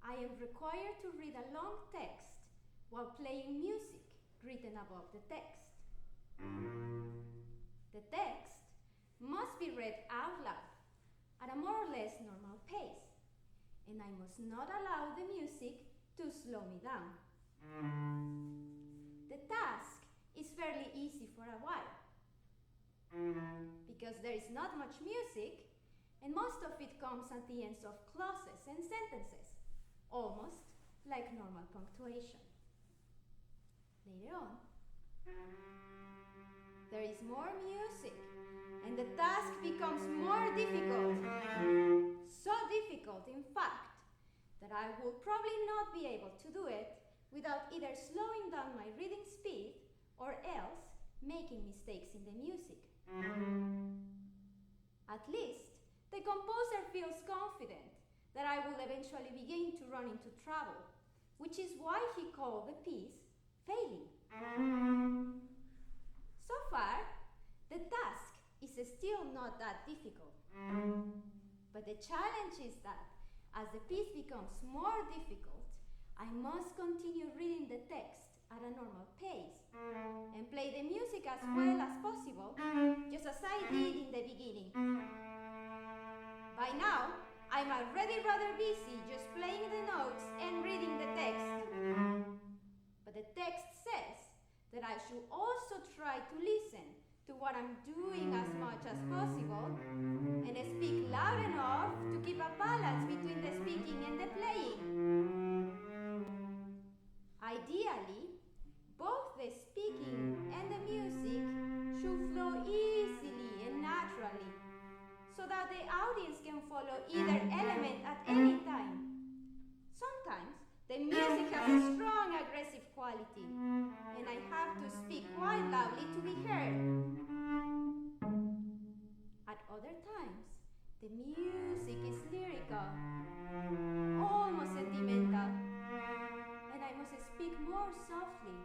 I am required to read a long text while playing music written above the text. The text must be read out loud at a more or less normal pace, and I must not allow the music to slow me down. The task is fairly easy for a while, because there is not much music, and most of it comes at the ends of clauses and sentences, almost like normal punctuation. Later on, there is more music, and the task becomes more difficult. So difficult, in fact, that I will probably not be able to do it without either slowing down my reading speed or else making mistakes in the music. At least, the composer feels confident that I will eventually begin to run into trouble, which is why he called the piece failing. So far, the task is still not that difficult. But the challenge is that as the piece becomes more difficult, I must continue reading the text at a normal pace and play the music as well as possible, just as I did in the beginning. By now, I'm already rather busy just playing the notes and reading the text. But the text says that I should also try to listen to what I'm doing as much as possible and speak loud enough to keep a balance between the speaking and the playing. Ideally, both the speaking and the music should flow easily and naturally, so that the audience can follow either element at any time. Sometimes the music has a strong aggressive quality, and I have to speak quite loudly to be heard. At other times, the music is lyrical, almost sentimental, and I must speak more softly,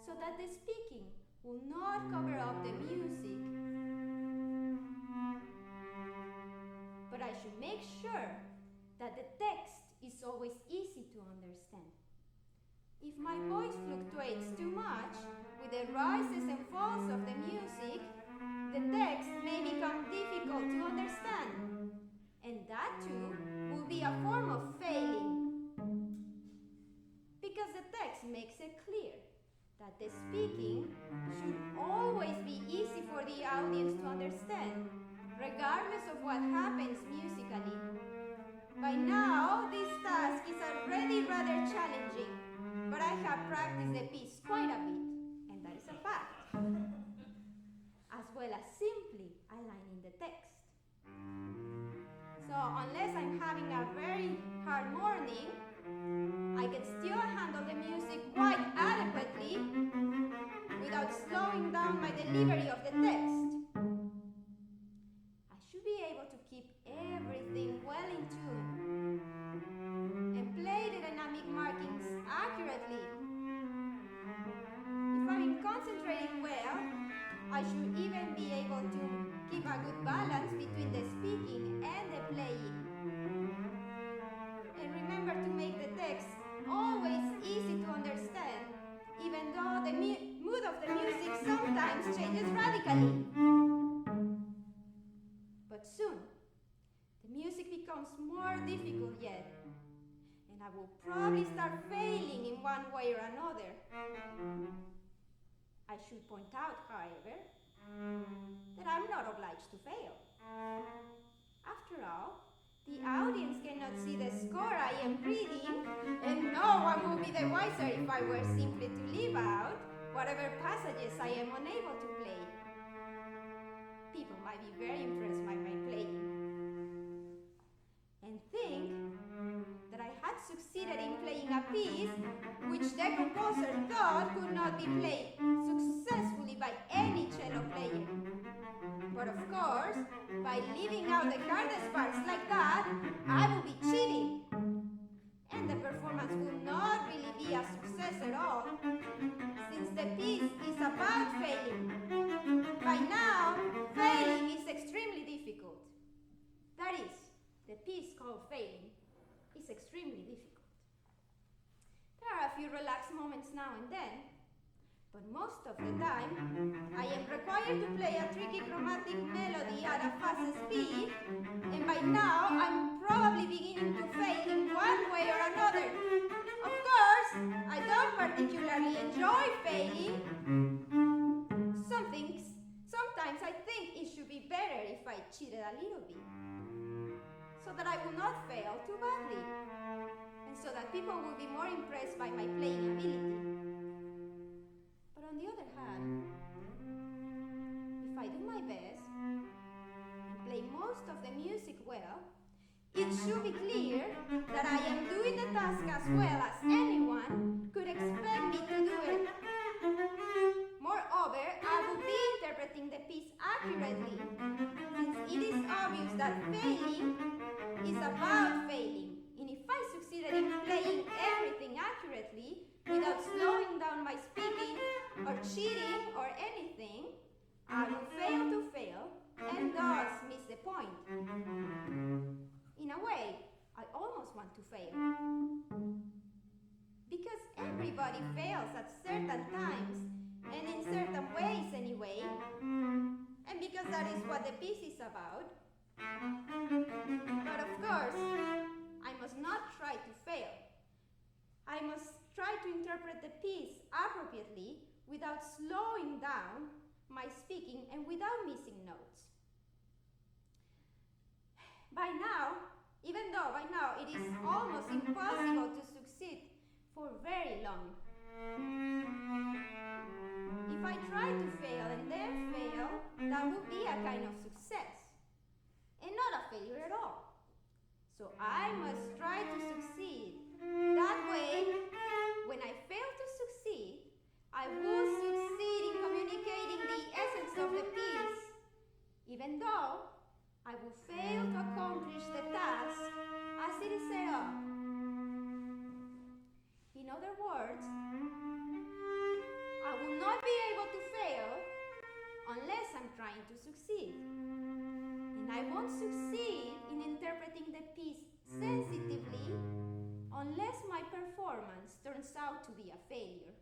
so that the speaking will not cover up the music. But I should make sure that the text is always easy to understand. If my voice fluctuates too much with the rises and falls of the music, the text may become difficult to understand, and that too will be a form of failing. Because the text makes it clear that the speaking should always be easy for the audience to understand, regardless of what happens musically. By now, this task is already rather challenging, but I have practiced the piece quite a bit, and that is a fact, as well as simply aligning the text. So unless I'm having a very hard morning, I can still handle the music quite adequately without slowing down my delivery of the text. I should be able to keep everything well in tune and play the dynamic markings accurately. If I'm concentrating well, I should even be able to keep a good balance between the speaking and the playing. And remember to make the text always easy to understand, even though the mood of the music sometimes changes radically. But soon, the music becomes more difficult yet, and I will probably start failing in one way or another. I should point out, however, that I'm not obliged to fail. After all, the audience cannot see the score I am reading, and no one will be the wiser if I were simply to leave out whatever passages I am unable to play. People might be very impressed by my playing, and think that I had succeeded in playing a piece which the composer thought could not be played successfully by any cello player. But of course, by leaving out the hardest parts like that, I will be cheating. And the performance will not really be a success at all, since the piece is about failing. By now, failing is extremely difficult. That is, the piece called Failing is extremely difficult. few relaxed moments now and then, but most of the time, I am required to play a tricky chromatic melody at a fast speed, and by now I'm probably beginning to fail in one way or another. Of course, I don't particularly enjoy failing. Sometimes I think it should be better if I cheated a little bit, so that I will not fail too badly, and so that people will be more impressed by my playing ability. But on the other hand, if I do my best and play most of the music well, it should be clear that I am doing the task as well as anyone could expect me to do it. Moreover, I will be interpreting the piece accurately, since it is obvious that failing is about failing. And if I succeeded in playing everything accurately without slowing down my speaking or cheating or anything, I will fail to fail and thus miss the point. In a way, I almost want to fail. Because everybody fails at certain times and in certain ways anyway, and because that is what the piece is about. But of course, I must not try to fail. I must try to interpret the piece appropriately without slowing down my speaking and without missing notes. Even though by now it is almost impossible to succeed for very long. If I try to fail and then fail, that would be a kind of success, and not a failure at all. So I must try to succeed. That way, when I fail to succeed, I will succeed in communicating the essence of the piece, even though I will fail to accomplish the task as it is set up. In other words, I will not be able to fail unless I'm trying to succeed. And I won't succeed in interpreting the piece sensitively unless my performance turns out to be a failure.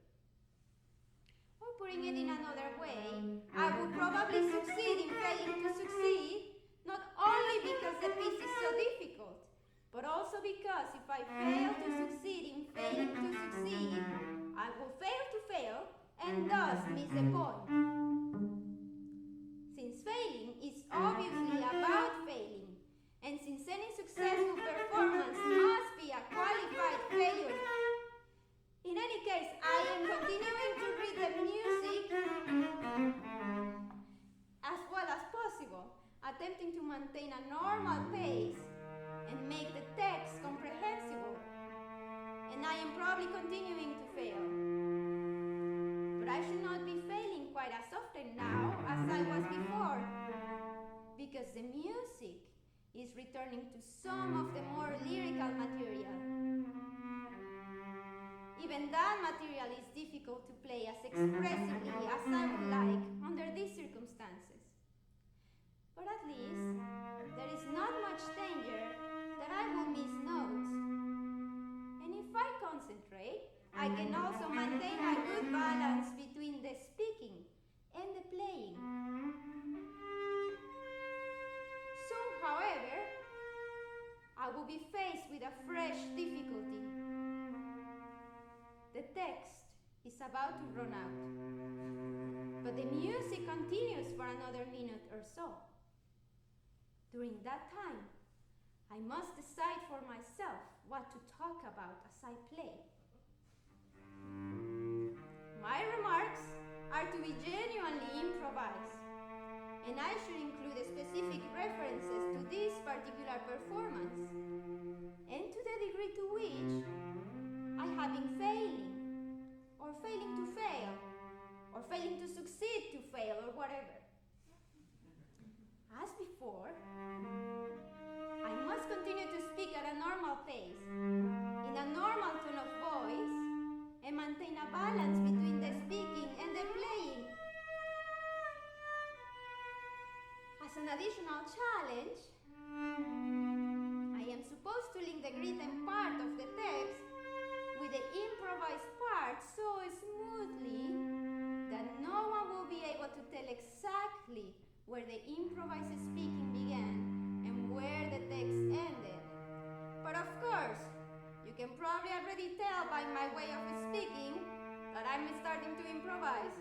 Or putting it in another way, I will probably succeed in failing to succeed, not only because the piece is so difficult, but also because if I fail to succeed in failing to succeed, I will fail to fail and thus miss the point. Since failing is obviously about failing, and since any successful performance must be a qualified failure, in any case, I am continuing to read the music as well as possible, attempting to maintain a normal pace and make the text comprehensible. And I am probably continuing to fail. But I should not be failing quite as often now as I was before, because the music is returning to some of the more lyrical material. Even that material is difficult to play as expressively as I would like under these circumstances. But at least, there is not much danger that I will miss notes. And if I concentrate, I can also maintain a good balance between the speaking and the playing. Soon, however, I will be faced with a fresh difficulty. The text is about to run out, but the music continues for another minute or so. During that time, I must decide for myself what to talk about as I play. My remarks are to be genuinely improvised, and I should include specific references to this particular performance and to the degree to which I have been failing, or failing to fail, or failing to succeed to fail, or whatever. As before, I must continue to speak at a normal pace, in a normal tone of voice, and maintain a balance between the speaking and the playing. As an additional challenge, I am supposed to link the written part of the text with the improvised where the improvised speaking began and where the text ended. But of course, you can probably already tell by my way of speaking that I'm starting to improvise.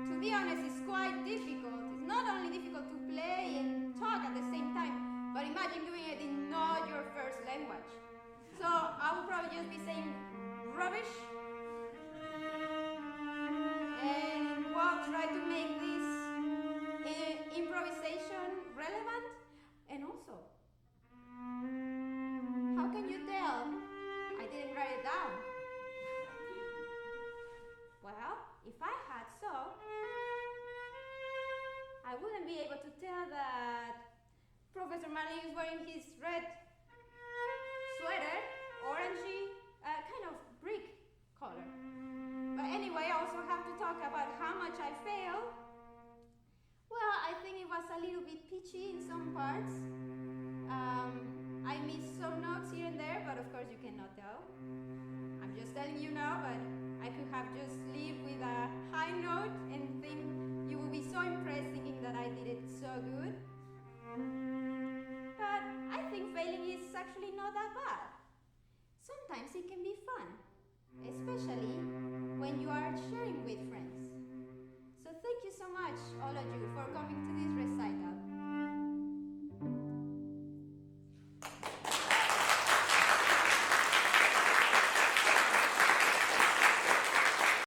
To be honest, it's quite difficult. It's not only difficult to play and talk at the same time, but imagine doing it in not your first language. So I will probably just be saying rubbish and try to make this improvisation relevant. And also, how can you tell I didn't write it down? Well, if I had so, I wouldn't be able to tell that Professor Marlin is wearing his red sweater, orangey, kind of brick color. But anyway, I also have to talk about how much I failed. Well, I think it was a little bit pitchy in some parts. I missed some notes here and there, but of course you cannot tell. I'm just telling you now, but I could have just lived with a high note and think you will be so impressed thinking that I did it so good. But I think failing is actually not that bad. Sometimes it can be fun, especially when you are shy.